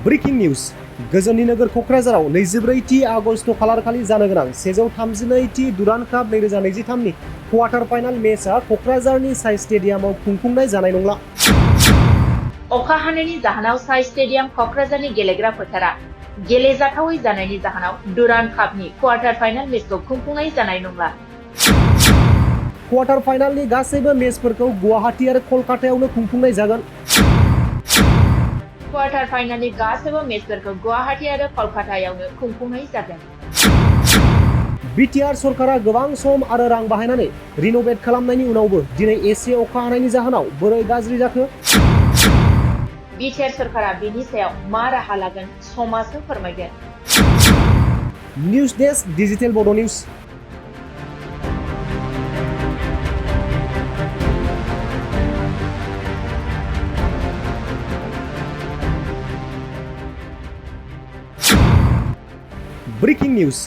Breaking news गोजोननि नोगोर क'क्राझाराव 24 आगस्ट खालारखालि जानो गोनां 132 दुरान्ड काप 2023 नि क्वार्टार फाइनाल मेचआ क'क्राझारनि साइ स्टेडियामाव खुंफुंनाय जानाय नंला। अखा हानायनि जाहोनाव साइ स्टेडियाम क'क्राझारनि गेलेग्रा फोथारा गेलेजाथावै जानायनि जाहोनाव दुरान्ड कापनि क्वार्टार फाइनाल मेचखौ खुंफुंनाय जानाय नंला। क्वार्टार फाइनालनि गासैबो मेचफोरखौ गुवाहाटी आरो कलकातायावनो खुंफुंनाय जागोन। क्वार्टार फाइनालनि गासैबो मेचफोरखौ गुवाहाटी आरो कलकातायावनो खुंफुंनाय जागोन। बिटिआर सरकारा गोबां सम आरो रां बाहायनानै रिनोभेट खालामनायनि उनावबो दिनै एसे अखा हानायनि जाहोनाव बोरै गाज्रि जाखो? बिटिआर सरकारा बेनि सायाव मा राहा लागोन समासो फोरमायगोन। निउज डेस्क डिजिटेल बड' निउज। ब्रेकिं निउज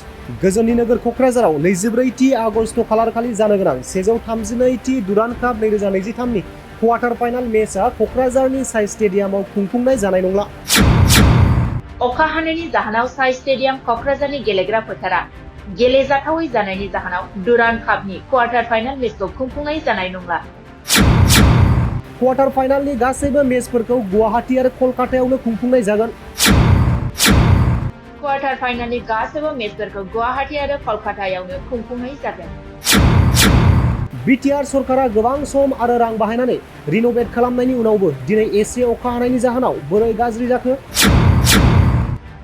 गोजोननि नोगोर क'क्राझाराव 24 आगस्ट खालारखालि जानो गोनां 132 दुरान्ड काप 2023 नि क्वार्टार फाइनाल मेचआ क'क्राझारनि साइ स्टेडियामाव खुंफुंनाय जानाय नंला। अखा हानायनि जाहोनाव साइ स्टेडियाम क'क्राझारनि गेलेग्रा फोथारा गेलेजाथावै जानायनि जाहोनाव दुरान्ड कापनि क्वार्टार फाइनाल मेचखौ खुंफुंनाय जानाय नंला। क्वार्टार फाइनालनि गासैबो मेचफोरखौ गुवाहाटी आरो कलकातायावनो खुंफुंनाय जागोन। क्वार्टार फाइनालनि गासैबो मेचफोरखौ गुवाहाटी आरो कलकातायावनो खुंफुंनाय जागोन। बिटिआर सरकारा गोबां सम आरो रां बाहायनानै रिनोभेट खालामनायनि उनावबो दिनै एसे अखा हानायनि जाहोनाव बोरै गाज्रि जाखो?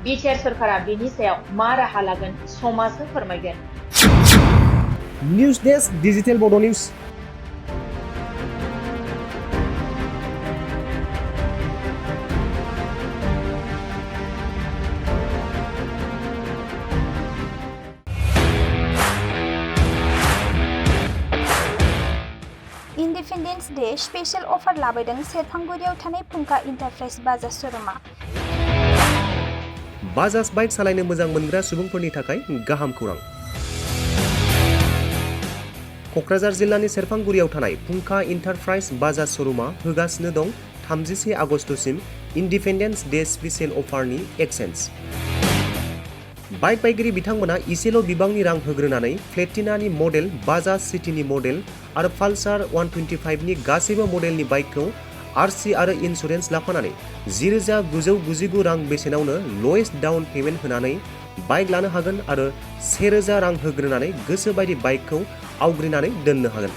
बिटिआर सरकारा बेनि सायाव मा राहा लागोन समासो फोरमायगोन। निउज डेस्क डिजिटेल बड' निउज। इन्डिपेन्डेन्स डे स्पेशल अफार लाबोदों सेरफांगुरियाव थानाय फुंखा इन्टारप्राइज बाजाज श'रुमा। बाजाज बाइक सालायनो मोजां मोनग्रा सुबुंफोरनि थाखाय गाहाम खौरां। क'क्राझार जिल्लानि सेरफांगुरियाव थानाय फुंखा इन्टारप्राइज बाजाज श'रुमा होगासिनो दं 31 आगस्तसिम इन्डिपेन्डेन्स डे स्पेशल अफारनि एक्सेन्ज। बाइक बायगिरि बिथांमोना इसेल' बिबांनि रां होग्रोनानै प्लेटिनानि मडेल, बाजाज सिटीनि मडेल आरो पालसार 125 नि गासैबो मडेलनि बाइकखौ आरसि आरो इन्सुरेन्स लाफानानै 10,999 रां बेसेनावनो ल'एस्ट डाउन पेमेन्ट होनानै बाइक लानो हागोन आरो 1,000 रां होग्रोनानै गोसो बायदि बाइकखौ आवग्रिनानै दोननो हागोन।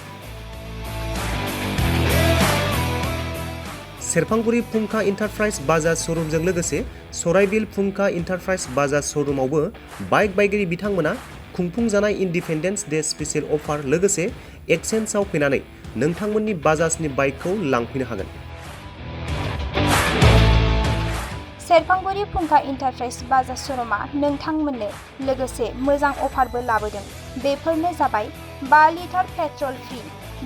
सेरफांगुरि फुंखा इन्टारप्राइज बाजाज श'रुमजों लोगोसे सराइबिल फुंखा इन्टारप्राइज बाजाज श'रुमावबो बाइक बायगिरि बिथांमोना खुंफुंजानाय इन्डिपेन्डेन्स डे स्पेशल अफार लोगोसे एक्सेन्जआव फैनानै नोंथांमोननि बाजाजनि बाइकखौ लांफैनो हागोन। सेरफांगुरि फुंखा इन्टारप्राइज बाजाज श'रुमा नोंथांमोननो लोगोसे मोजां अफारबो लाबोदों। बेफोरनो जाबाय 5 लिटार पेट्रल फ्रि,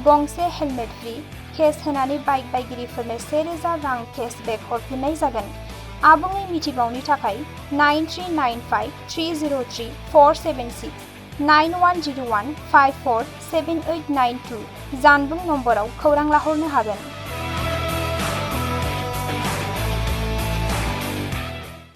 गंसे हेलमेट फ्रि, केस होनानै बाइक बायगिरिफोरनो 1,000 रां केशबेक हरफिननाय जागोन। आबुङै मिथिबावनो थाखाय 9395 303 476 9101 547892 जानबुं नम्बराव खौरां लाहरनो हागोन।